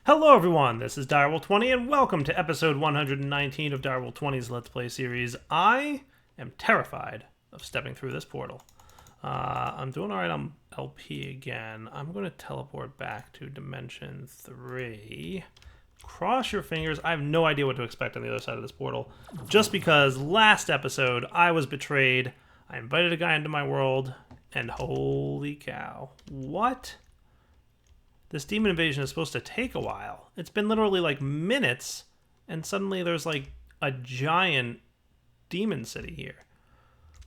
Hello everyone, this is Direwolf20 and welcome to episode 119 of Direwolf20's Let's Play series. I am terrified of stepping through this portal. I'm doing alright on LP again. I'm going to teleport back to Dimension 3. Cross your fingers. I have no idea what to expect on the other side of this portal. Just because last episode I was betrayed. I invited a guy into my world and holy cow. What? This demon invasion is supposed to take a while. It's been literally like minutes, and suddenly there's like a giant demon city here.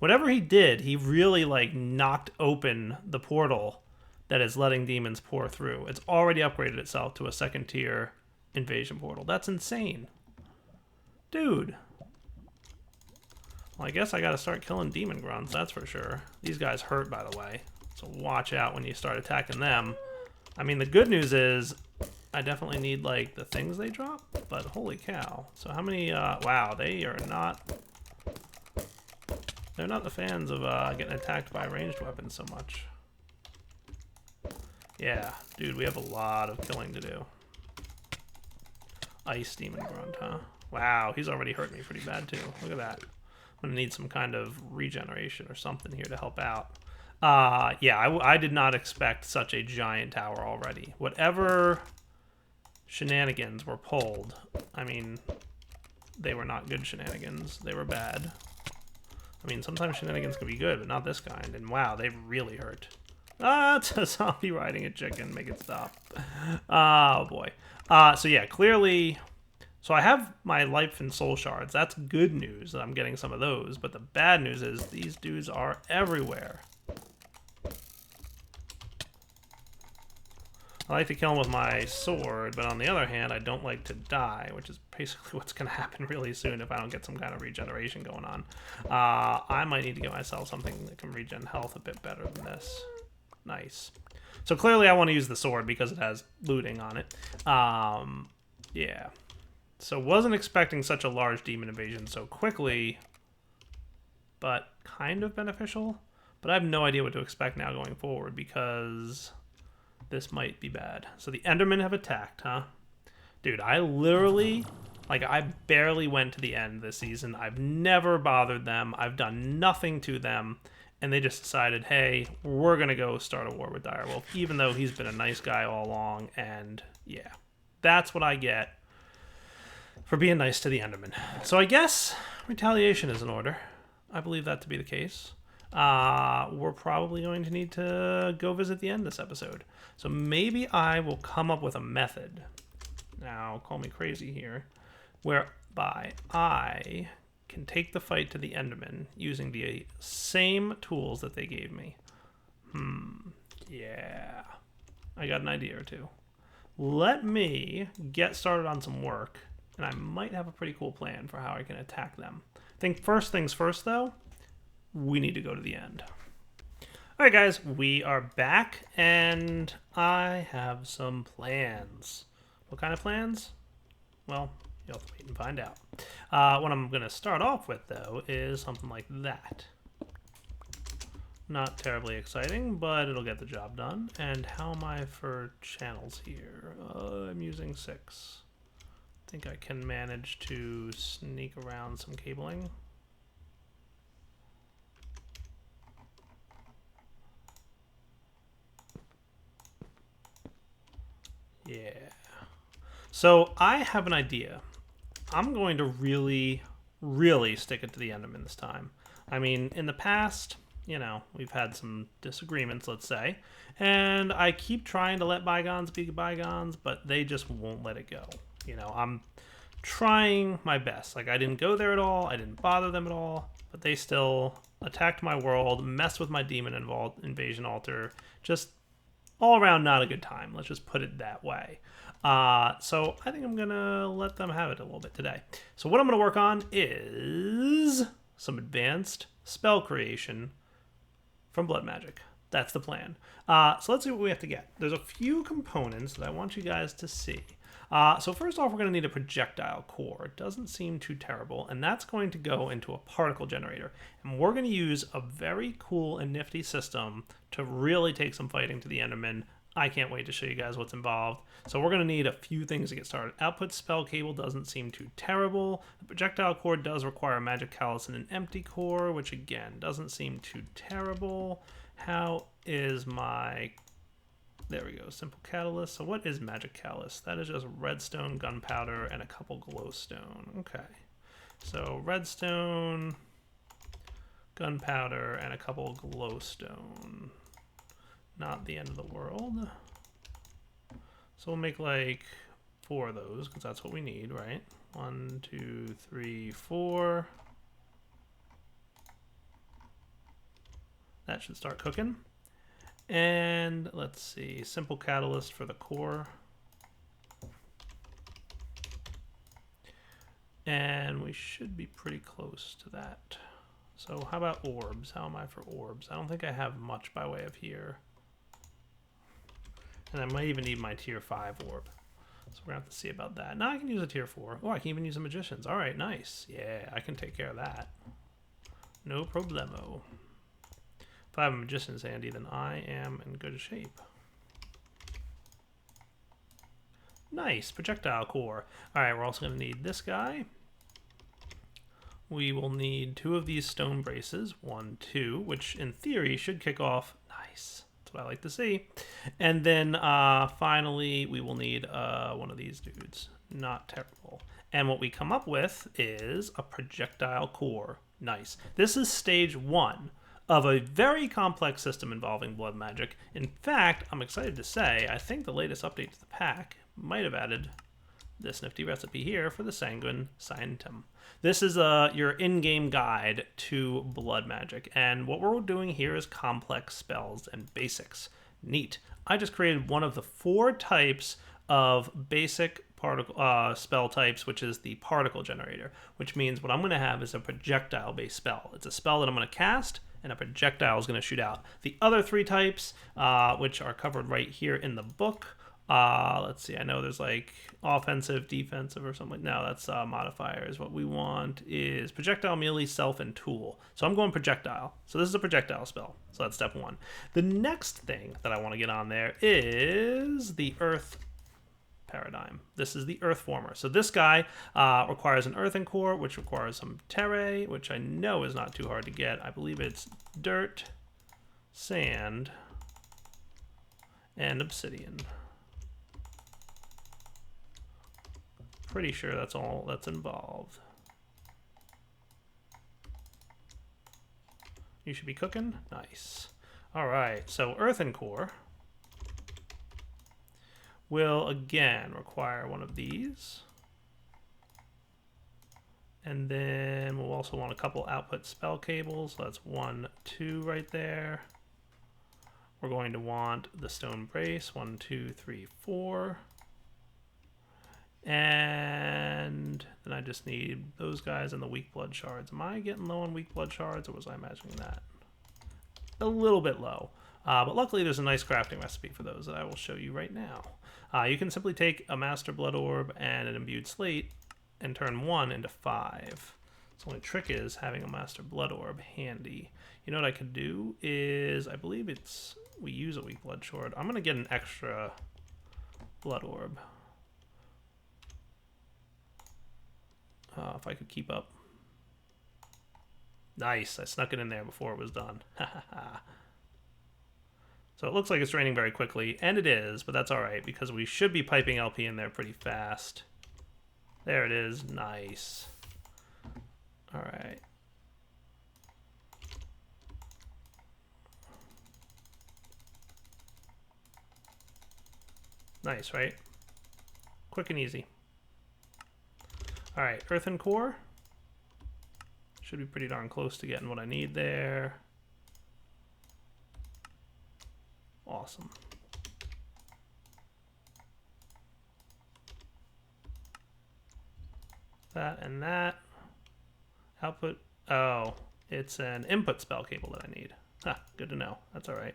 Whatever he did, he really like knocked open the portal that is letting demons pour through. It's already upgraded itself to a second tier invasion portal. That's insane. Dude. Well, I guess I gotta start killing demon grunts, that's for sure. These guys hurt, by the way. So watch out when you start attacking them. I mean, the good news is I definitely need, like, the things they drop, but holy cow. So how many, wow, they are not, they're not the fans of getting attacked by ranged weapons so much. Yeah, dude, we have a lot of killing to do. Ice demon grunt, huh? Wow, he's already hurt me pretty bad, too. Look at that. I'm gonna need some kind of regeneration or something here to help out. Yeah, I did not expect such a giant tower already. Whatever shenanigans were pulled, I mean, they were not good shenanigans. They were bad. I mean, sometimes shenanigans can be good, but not this kind. And wow, they really hurt. It's a zombie riding a chicken. Make it stop. Oh, boy. So yeah, clearly... So I have my life and soul shards. That's good news that I'm getting some of those. But the bad news is these dudes are everywhere. I like to kill him with my sword, but on the other hand, I don't like to die, which is basically what's going to happen really soon if I don't get some kind of regeneration going on. I might need to get myself something that can regen health a bit better than this. Nice. So clearly I want to use the sword because it has looting on it. Yeah. So wasn't expecting such a large demon invasion so quickly, but kind of beneficial. But I have no idea what to expect now going forward because... this might be bad. So the Endermen have attacked, huh? Dude, I literally, like, I barely went to the end this season. I've never bothered them. I've done nothing to them. And they just decided, hey, we're going to go start a war with Direwolf, even though he's been a nice guy all along. And, yeah, that's what I get for being nice to the Endermen. So I guess retaliation is in order. I believe that to be the case. We're probably going to need to go visit the end this episode. So maybe I will come up with a method. Now, call me crazy here. Whereby I can take the fight to the Enderman using the same tools that they gave me. Yeah. I got an idea or two. Let me get started on some work, and I might have a pretty cool plan for how I can attack them. I think first things first, though, we need to go to the end. Alright guys, we are back, and I have some plans. What kind of plans? Well, you'll have to wait and find out. What I'm going to start off with, though, is something like that. Not terribly exciting, but it'll get the job done. And how am I for channels here? I'm using 6. I think I can manage to sneak around some cabling. Yeah. So I have an idea. I'm going to really stick it to the Enderman this time. I mean, in the past, you know, we've had some disagreements, let's say, and I keep trying to let bygones be bygones, but they just won't let it go. You know, I'm trying my best. Like, I didn't go there at all. I didn't bother them at all, but they still attacked my world, messed with my demon invasion altar, just all around not a good time. Let's just put it that way. So I think I'm going to let them have it a little bit today. So what I'm going to work on is some advanced spell creation from blood magic. That's the plan. So let's see what we have to get. There's a few components that I want you guys to see. So first off, we're going to need a projectile core. It doesn't seem too terrible, and that's going to go into a particle generator. And we're going to use a very cool and nifty system to really take some fighting to the Enderman. I can't wait to show you guys what's involved. So we're going to need a few things to get started. Output spell cable doesn't seem too terrible. The projectile core does require a magic callus and an empty core, which again doesn't seem too terrible. How is my... There we go, simple catalyst. So what is magic callus? That is just redstone, gunpowder, and a couple glowstone. Okay. So redstone, gunpowder, and a couple glowstone. Not the end of the world. So we'll make like 4 of those because that's what we need, right? 1, 2, 3, 4. That should start cooking. And let's see, simple catalyst for the core. And we should be pretty close to that. So how about orbs? How am I for orbs? I don't think I have much by way of here. And I might even need my tier 5 orb. So we're going to have to see about that. Now I can use a tier 4. Oh, I can even use a magician's. All right, nice. Yeah, I can take care of that. No problemo. If I have a magician's handy, then I am in good shape. Nice. Projectile core. All right, we're also going to need this guy. We will need 2 of these stone braces. 1, 2, which in theory should kick off. Nice. That's what I like to see. And then finally, we will need one of these dudes. Not terrible. And what we come up with is a projectile core. Nice. This is stage 1 of a very complex system involving blood magic. In fact, I'm excited to say, I think the latest update to the pack might have added this nifty recipe here for the Sanguine Scientum. This is your in-game guide to blood magic, and what we're doing here is complex spells and basics. Neat. I just created one of the 4 types of basic particle spell types, which is the particle generator, which means what I'm going to have is a projectile-based spell. It's a spell that I'm going to cast, and a projectile is going to shoot out. The other 3 types, which are covered right here in the book, let's see, I know there's like offensive, defensive, or something. No, that's modifiers. What we want is projectile, melee, self, and tool. So I'm going projectile. So this is a projectile spell. So that's step 1. The next thing that I want to get on there is the earth paradigm. This is the earth former. So this guy requires an earthen core, which requires some terre, which I know is not too hard to get. I believe it's dirt, sand, and obsidian. Pretty sure that's all that's involved. You should be cooking. Nice. All right, so earthen core will again require one of these. And then we'll also want a couple output spell cables. So that's 1, 2 right there. We're going to want the stone brace, 1, 2, 3, 4. And then I just need those guys and the weak blood shards. Am I getting low on weak blood shards, or was I imagining that? A little bit low. But luckily there's a nice crafting recipe for those that I will show you right now. You can simply take a master blood orb and an imbued slate and turn 1 into 5. The only trick is having a master blood orb handy. You know what I could do is, I believe we use a weak blood shard. I'm going to get an extra blood orb. If I could keep up. Nice, I snuck it in there before it was done. So it looks like it's draining very quickly, and it is, but that's alright, because we should be piping LP in there pretty fast. There it is, nice. Alright. Nice, right? Quick and easy. Alright, earthen core. Should be pretty darn close to getting what I need there. Awesome. That and that. Output. Oh, it's an input spell cable that I need. Ah, good to know. That's alright.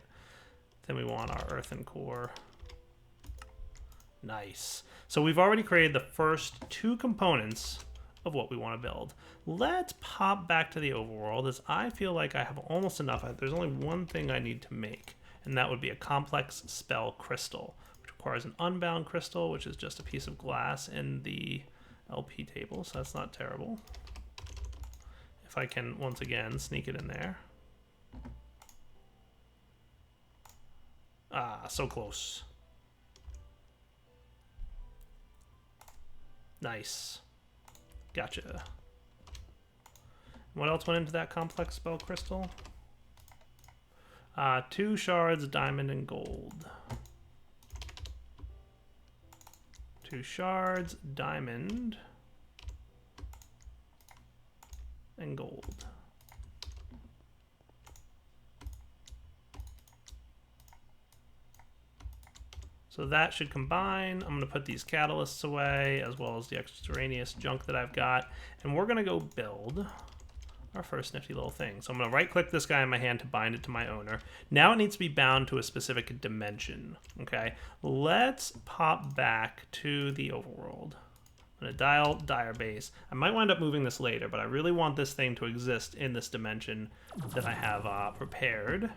Then we want our earthen core. Nice. So we've already created the first 2 components of what we want to build. Let's pop back to the overworld, as I feel like I have almost enough. There's only one thing I need to make, and that would be a complex spell crystal, which requires an unbound crystal, which is just a piece of glass in the LP table, so that's not terrible. If I can, once again, sneak it in there. Ah, so close. Nice. Gotcha. What else went into that complex spell crystal? 2 shards, diamond, and gold. 2 shards, diamond, and gold. So that should combine. I'm going to put these catalysts away, as well as the extraneous junk that I've got, and we're going to go build our first nifty little thing. So I'm going to right-click this guy in my hand to bind it to my owner. Now it needs to be bound to a specific dimension, okay? Let's pop back to the overworld. I'm going to dial dire base. I might wind up moving this later, but I really want this thing to exist in this dimension that I have prepared.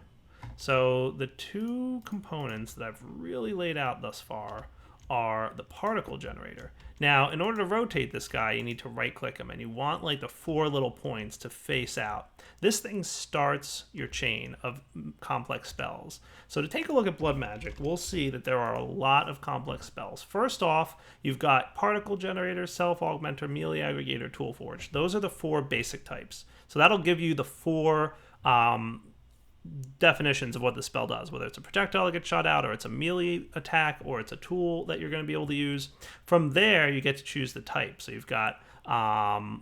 So the 2 components that I've really laid out thus far are the particle generator. Now, in order to rotate this guy, you need to right-click him, and you want like the 4 little points to face out. This thing starts your chain of complex spells. So to take a look at blood magic, we'll see that there are a lot of complex spells. First off, you've got particle generator, self-augmenter, melee aggregator, tool forge. Those are the 4 basic types. So that'll give you the 4 definitions of what the spell does, whether it's a projectile that gets shot out, or it's a melee attack, or it's a tool that you're going to be able to use. From there, you get to choose the type. So you've got,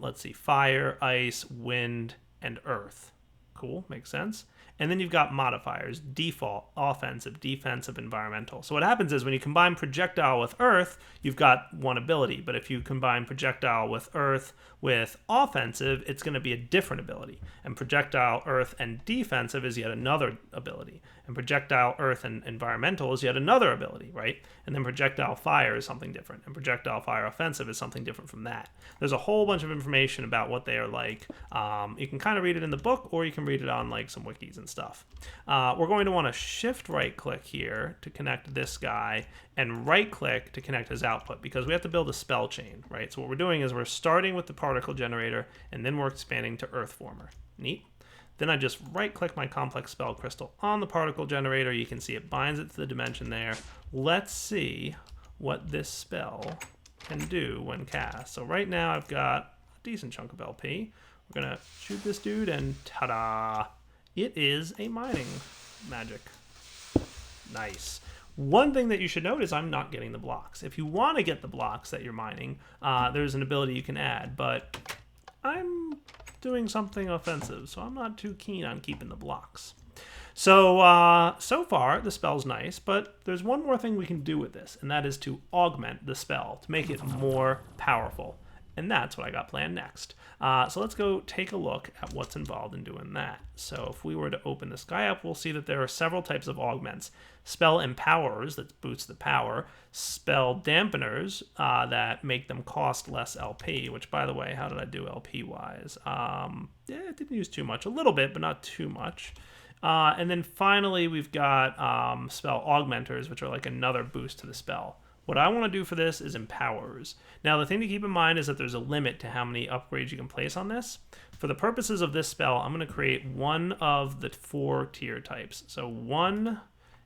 let's see, fire, ice, wind, and earth. Cool, makes sense. And then you've got modifiers: default, offensive, defensive, environmental. So what happens is when you combine projectile with earth, you've got 1 ability. But if you combine projectile with earth with offensive, it's going to be a different ability. And projectile, earth, and defensive is yet another ability. And projectile, earth, and environmental is yet another ability, right? And then projectile fire is something different. And projectile fire offensive is something different from that. There's a whole bunch of information about what they are like. You can kind of read it in the book, or you can read it on like some wikis and stuff. We're going to want to shift right click here to connect this guy, and right click to connect his output, because we have to build a spell chain, right? So what we're doing is we're starting with the particle generator, and then we're expanding to earth former. Neat. Then I just right click my complex spell crystal on the particle generator. You can see it binds it to the dimension there. Let's see what this spell can do when cast. So right now I've got a decent chunk of LP. We're gonna shoot this dude, and ta-da! It is a mining magic. Nice. One thing that you should note is I'm not getting the blocks. If you want to get the blocks that you're mining, there's an ability you can add, but I'm doing something offensive, so I'm not too keen on keeping the blocks. So, so far, the spell's nice, but there's one more thing we can do with this, and that is to augment the spell, to make it more powerful. And that's what I got planned next. So let's go take a look at what's involved in doing that. So if we were to open this guy up, we'll see that there are several types of augments. Spell empowerers that boost the power. Spell dampeners that make them cost less LP, which, by the way, how did I do LP-wise? Yeah, it didn't use too much. A little bit, but not too much. And then finally, we've got spell augmenters, which are like another boost to the spell. What I want to do for this is empowers. Now, the thing to keep in mind is that there's a limit to how many upgrades you can place on this. For the purposes of this spell, I'm going to create one of the 4 tier types. So 1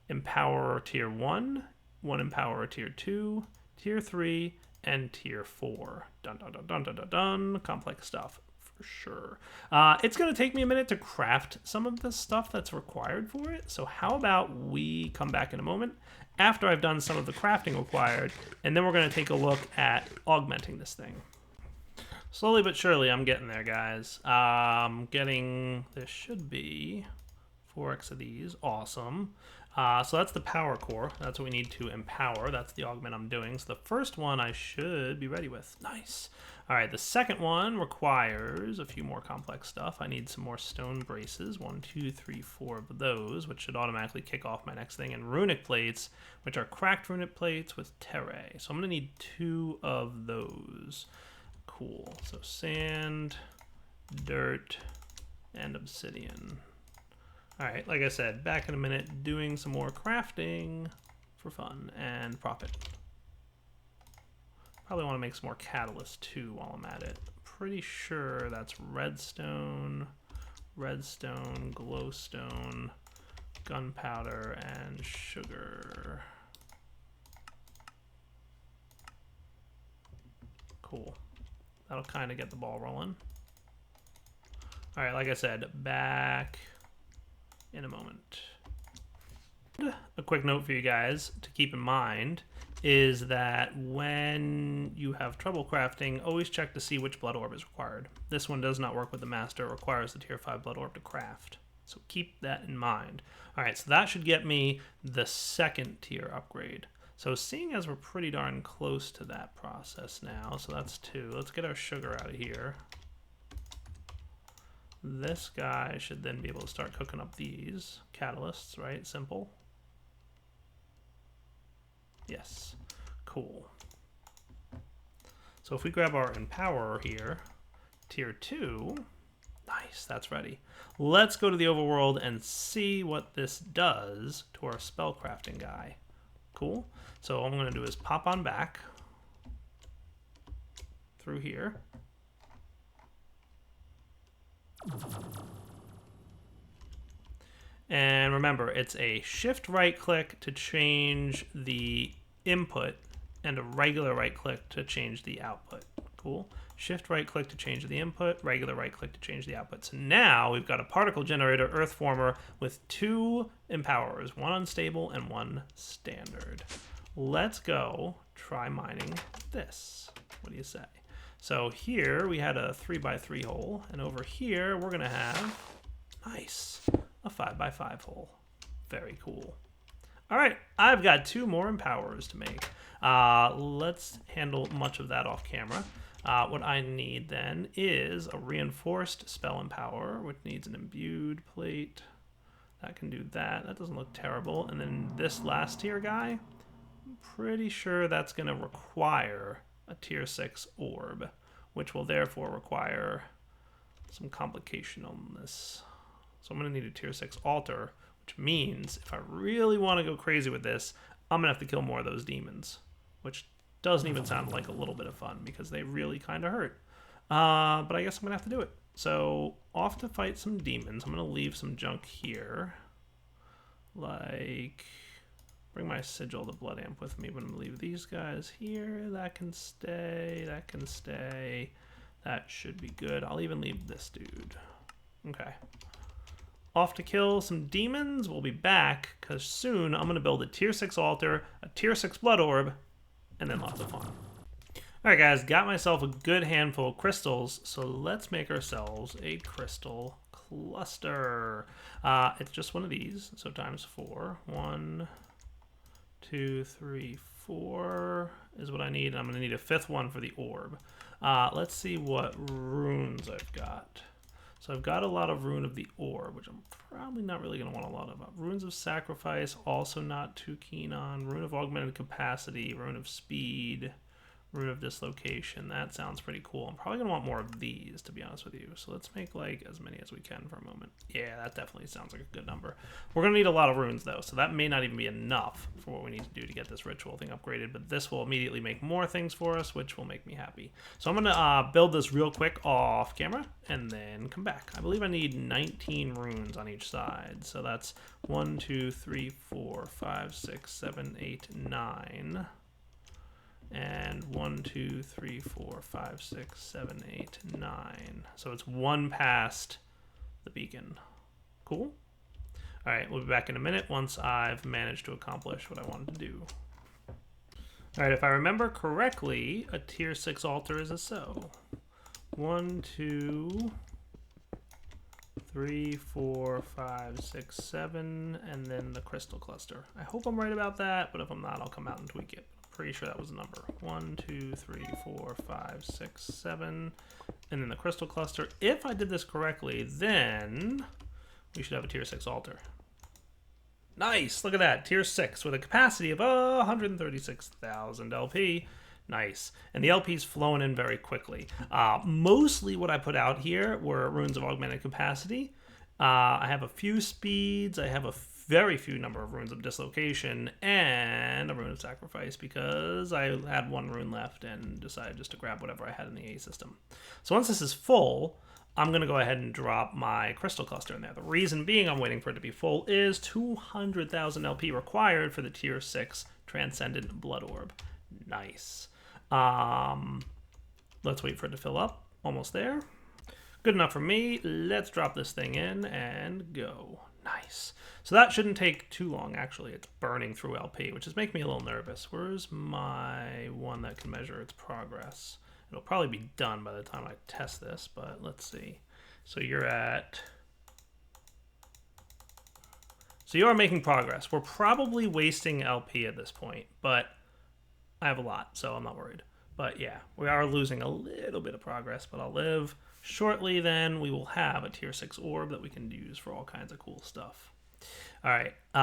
empower tier 1, 1 empower tier 2, tier 3, and tier 4. Dun dun dun dun dun dun dun. Complex stuff. For sure. It's going to take me a minute to craft some of the stuff that's required for it. So how about we come back in a moment after I've done some of the crafting required, and then we're going to take a look at augmenting this thing. Slowly but surely, I'm getting there, guys. There should be 4x of these. Awesome. So that's the power core. That's what we need to empower. That's the augment I'm doing. So the first one I should be ready with. Nice. All right, the second one requires a few more complex stuff. I need some more stone braces. 1, 2, 3, 4 of those, which should automatically kick off my next thing. And runic plates, which are cracked runic plates with terre. So I'm going to need 2 of those. Cool. So sand, dirt, and obsidian. All right, like I said, back in a minute, doing some more crafting for fun and profit. Probably want to make some more catalyst too while I'm at it. Pretty sure that's redstone, glowstone, gunpowder, and sugar. Cool. That'll kind of get the ball rolling. All right, like I said, back in a moment. A quick note for you guys to keep in mind is that when you have trouble crafting, always check to see which blood orb is required. This one does not work with the master. It requires the tier 5 blood orb to craft. So keep that in mind. All right, so that should get me the second tier upgrade. So seeing as we're pretty darn close to that process now, so that's 2. Let's get our sugar out of here. This guy should then be able to start cooking up these catalysts, right? Simple. Yes, cool. So if we grab our Empowerer here, tier 2, nice, that's ready. Let's go to the overworld and see what this does to our spellcrafting guy. Cool. So all I'm going to do is pop on back through here. And remember, it's a shift right click to change the input and a regular right click to change the output. Cool. Shift right click to change the input, regular right click to change the output. So now we've got a particle generator earth former with 2 empowerers, 1 unstable and 1 standard. Let's go try mining this. What do you say? So here we had a 3x3 hole, and over here we're gonna have, nice, a 5x5 hole. Very cool. All right, I've got 2 more empowerers to make. Let's handle much of that off camera. What I need then is a reinforced spell empower, which needs an imbued plate. That can do that. That doesn't look terrible. And then this last tier guy, I'm pretty sure that's going to require a tier 6 orb, which will therefore require some complication on this. So I'm going to need a tier 6 altar, which means if I really want to go crazy with this, I'm going to have to kill more of those demons, which doesn't even sound like a little bit of fun because they really kind of hurt. But I guess I'm going to have to do it. So off to fight some demons. I'm going to leave some junk here. Like, bring my sigil, the blood amp with me, but I'm going to leave these guys here. That can stay. That can stay. That should be good. I'll even leave this dude. Okay. Off to kill some demons. We'll be back because soon I'm going to build a tier 6 altar, a tier 6 blood orb, and then lots of fun. Alright guys, got myself a good handful of crystals, so let's make ourselves a crystal cluster. It's just one of these, so times 4. 1, 2, 3, 4 is what I need. I'm going to need a 5th one for the orb. Let's see what runes I've got. So I've got a lot of Rune of the Orb, which I'm probably not really going to want a lot of. Runes of Sacrifice, also not too keen on. Rune of Augmented Capacity, Rune of Speed, Rune of Dislocation. That sounds pretty cool. I'm probably going to want more of these, to be honest with you. So let's make like as many as we can for a moment. Yeah, that definitely sounds like a good number. We're going to need a lot of runes though, so that may not even be enough for what we need to do to get this ritual thing upgraded, but this will immediately make more things for us, which will make me happy. So I'm going to build this real quick off camera and then come back. I believe I need 19 runes on each side. So that's 1, 2, 3, 4, 5, 6, 7, 8, 9. And 1, 2, 3, 4, 5, 6, 7, 8, 9. So it's 1 past the beacon. Cool. All right, we'll be back in a minute once I've managed to accomplish what I wanted to do. All right, if I remember correctly, a tier 6 altar is a so. 1, 2, 3, 4, 5, 6, 7, and then the crystal cluster. I hope I'm right about that, but if I'm not, I'll come out and tweak it. Pretty sure that was the number. 1, 2, 3, 4, 5, 6, 7, and then the crystal cluster. If I did this correctly, then we should have a tier 6 altar. Nice, look at that, tier 6 with a capacity of 136,000 LP. Nice, and the LP's flowing in very quickly. Mostly what I put out here were runes of augmented capacity, I have a few speeds. I have a very few number of runes of dislocation and a rune of sacrifice because I had one rune left and decided just to grab whatever I had in the A system. So once this is full, I'm going to go ahead and drop my crystal cluster in there. The reason being I'm waiting for it to be full is 200,000 LP required for the tier 6 Transcendent Blood Orb. Nice. Let's wait for it to fill up. Almost there. Good enough for me. Let's drop this thing in and go. Nice. So that shouldn't take too long, actually. It's burning through LP, which is making me a little nervous. Where's my one that can measure its progress? It'll probably be done by the time I test this, but let's see. So you are making progress. We're probably wasting LP at this point, but I have a lot, so I'm not worried. But yeah, we are losing a little bit of progress, but I'll live. Shortly then, we will have a tier 6 orb that we can use for all kinds of cool stuff. All right, so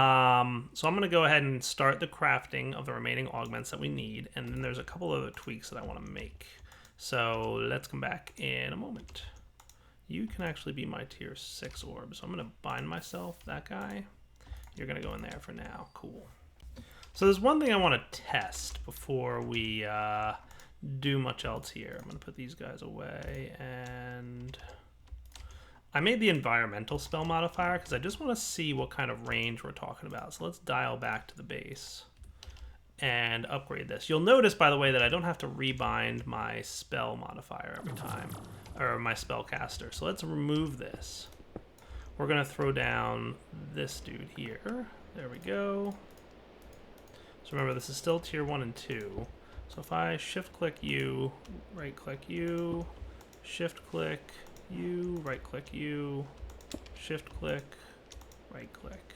I'm going to go ahead and start the crafting of the remaining augments that we need, and then there's a couple other tweaks that I want to make. So let's come back in a moment. You can actually be my tier 6 orb, so I'm going to bind myself, that guy. You're going to go in there for now. Cool. So there's one thing I want to test before we do much else here. I'm going to put these guys away, and I made the environmental spell modifier because I just want to see what kind of range we're talking about. So let's dial back to the base and upgrade this. You'll notice, by the way, that I don't have to rebind my spell modifier every time, or my spell caster. So let's remove this. We're going to throw down this dude here. There we go. So remember, this is still tier 1 and 2. So if I shift-click you, right-click you, shift-click you, right-click you, shift-click, right-click.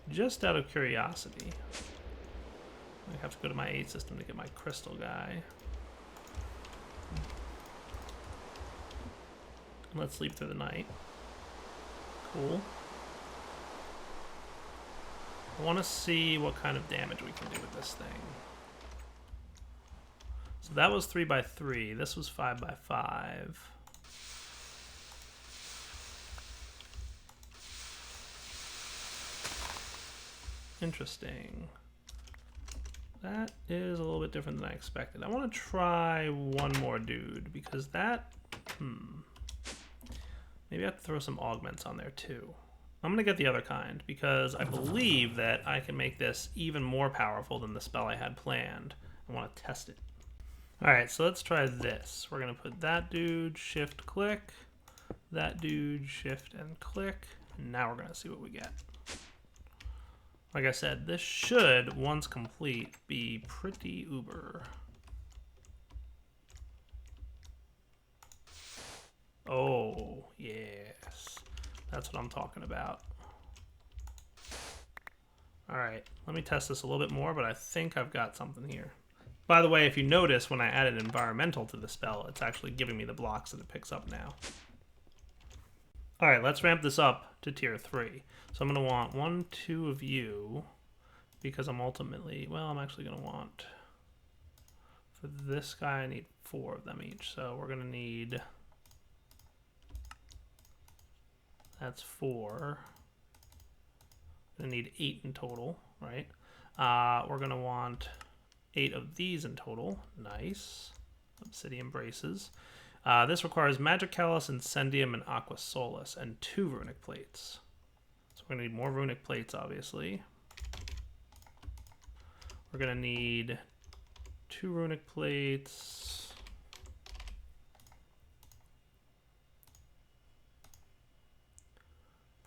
Just out of curiosity, I have to go to my A system to get my crystal guy. Let's sleep through the night. Cool. I want to see what kind of damage we can do with this thing. So that was 3x3. This was 5x5. Interesting. That is a little bit different than I expected. I want to try one more dude because that... Maybe I have to throw some augments on there too. I'm going to get the other kind because I believe that I can make this even more powerful than the spell I had planned. I want to test it. Alright, so let's try this. We're going to put that dude, shift click, that dude, shift and click, and now we're going to see what we get. Like I said, this should, once complete, be pretty uber. Oh, yes. That's what I'm talking about. Alright, let me test this a little bit more, but I think I've got something here. By the way, if you notice, when I added environmental to the spell, it's actually giving me the blocks that it picks up now. Alright, let's ramp this up to tier 3. So I'm going to want 1, 2 of you, because I'm ultimately, well, I'm actually going to want, for this guy, I need 4 of them each. So we're going to need, that's 4. We're going to need 8 in total, right? We're going to want 8 of these in total. Nice. Obsidian braces. This requires Magicalis, Incendium, and Aqua Solis, and 2 runic plates. So we're going to need more runic plates, obviously. We're going to need 2 runic plates.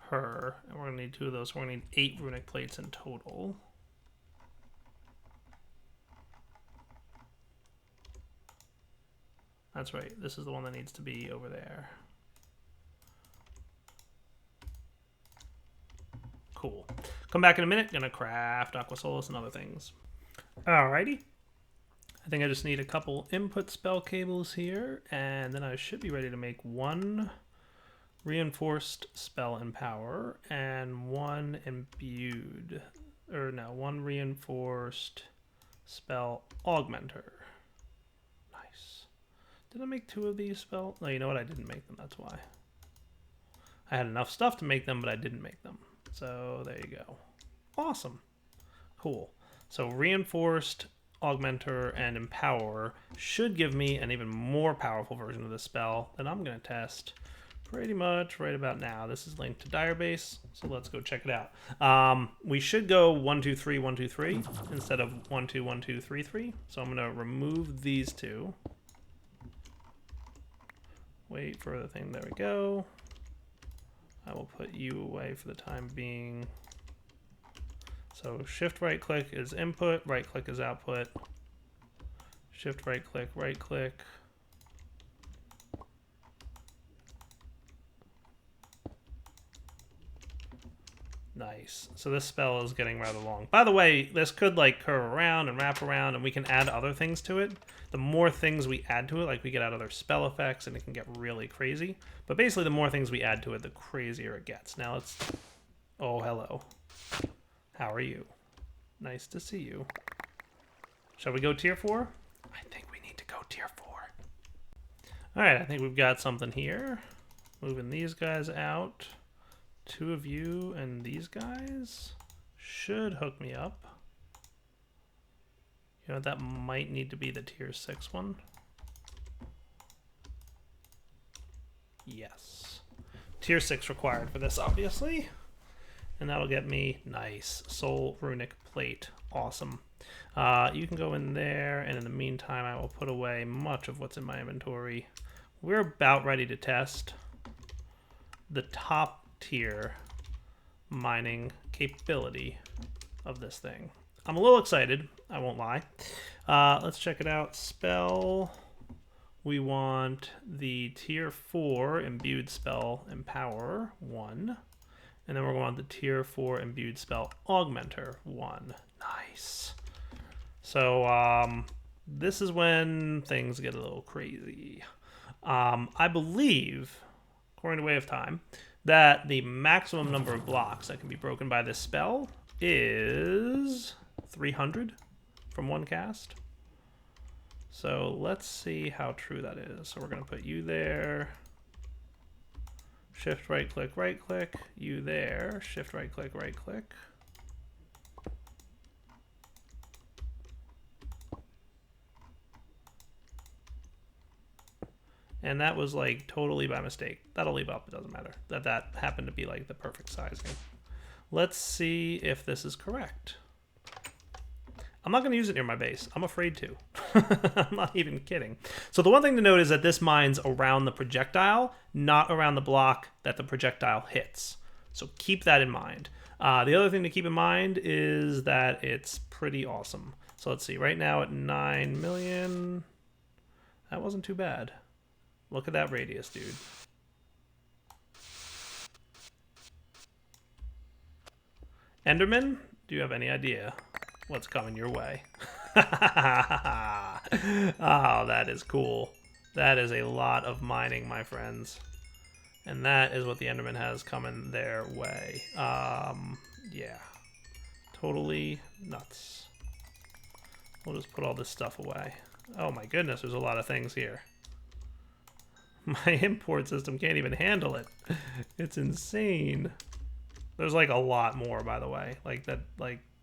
Per. And we're going to need 2 of those. So we're going to need 8 runic plates in total. That's right. This is the one that needs to be over there. Cool. Come back in a minute. Gonna craft Aqua Solis and other things. Alrighty. I think I just need a couple input spell cables here, and then I should be ready to make 1 reinforced spell empower and 1 imbued, or no, 1 reinforced spell augmenter. Nice. Did I make 2 of these spells? No, you know what? I didn't make them. That's why. I had enough stuff to make them, but I didn't make them. So there you go. Awesome. Cool. So reinforced, augmenter, and empower should give me an even more powerful version of this spell that I'm going to test pretty much right about now. This is linked to Direbase, so let's go check it out. We should go 1, 2, 3, 1, 2, 3 instead of 1, 2, 1, 2, 3, 3. So I'm going to remove these two. Wait for the thing. There we go. I will put you away for the time being. So shift right click is input, right click is output. Shift right click, right click. Nice. So this spell is getting rather long. By the way, this could like curve around and wrap around, and we can add other things to it. The more things we add to it, like we get out other spell effects, and it can get really crazy. But basically, the more things we add to it, the crazier it gets. Now let's... Oh, hello. How are you? Nice to see you. Shall we go tier 4? I think we need to go tier 4. All right, I think we've got something here. Moving these guys out. 2 of you and these guys should hook me up. You know, that might need to be the tier 6 one. Yes. Tier 6 required for this, obviously. And that'll get me, nice, soul runic plate. Awesome. You can go in there, and in the meantime, I will put away much of what's in my inventory. We're about ready to test the top tier mining capability of this thing. I'm a little excited, I won't lie. Let's check it out. Spell. We want the tier 4 imbued spell empower 1. And then we're going to the tier 4 imbued spell augmenter 1. Nice. So this is when things get a little crazy. I believe, according to Way of Time, that the maximum number of blocks that can be broken by this spell is 300 from one cast. So let's see how true that is. So we're going to put you there. Shift right click, you there. Shift right click, right click. And that was like totally by mistake. That'll leave up, it doesn't matter. That happened to be like the perfect sizing. Let's see if this is correct. I'm not going to use it near my base. I'm afraid to. I'm not even kidding. So the one thing to note is that this mines around the projectile, not around the block that the projectile hits. So keep that in mind. The other thing to keep in mind is that it's pretty awesome. So let's see. Right now at 9 million. That wasn't too bad. Look at that radius, dude. Enderman, do you have any idea what's coming your way? Oh, that is cool. That is a lot of mining, my friends. And that is what the Enderman has coming their way. Yeah. Totally nuts. We'll just put all this stuff away. Oh my goodness, there's a lot of things here. My import system can't even handle it. It's insane. There's like a lot more, by the way.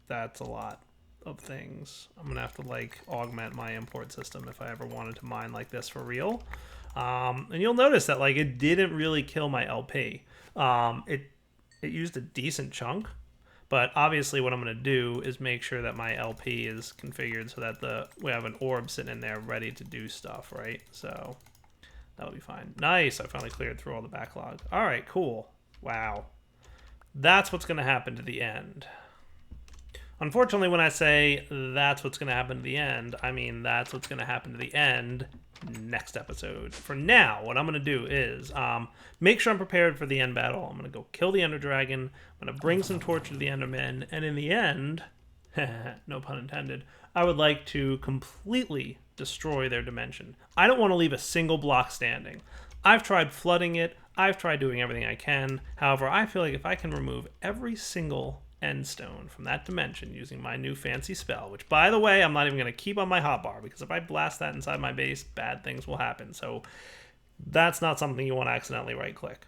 That's a lot of things. I'm gonna have to like augment my import system if I ever wanted to mine like this for real. And you'll notice that like it didn't really kill my LP. It used a decent chunk, but obviously what I'm gonna do is make sure that my LP is configured so that we have an orb sitting in there ready to do stuff, right? So that'll be fine. Nice, I finally cleared through all the backlog. All right, cool. Wow. That's what's gonna happen to the end. Unfortunately, when I say that's what's going to happen to the end, I mean that's what's going to happen to the end next episode. For now, what I'm going to do is make sure I'm prepared for the end battle. I'm going to go kill the Ender Dragon. I'm going to bring some torture to the Endermen. And in the end, no pun intended, I would like to completely destroy their dimension. I don't want to leave a single block standing. I've tried flooding it. I've tried doing everything I can. However, I feel like if I can remove every single end stone from that dimension using my new fancy spell, which by the way I'm not even going to keep on my hotbar, because if I blast that inside my base, bad things will happen. So that's not something you want to accidentally right click.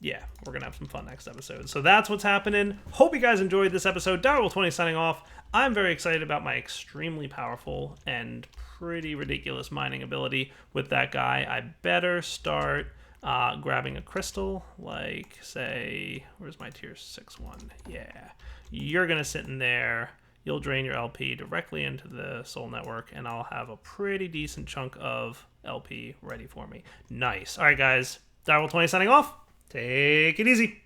yeah, we're going to have some fun next episode. So that's what's happening. Hope you guys enjoyed this episode. Direwolf20 signing off. I'm very excited about my extremely powerful and pretty ridiculous mining ability with that guy. I better start grabbing a crystal, like, say, where's my tier 6 one? Yeah. You're going to sit in there. You'll drain your LP directly into the soul network, and I'll have a pretty decent chunk of LP ready for me. Nice. All right, guys. Direwolf20 signing off. Take it easy.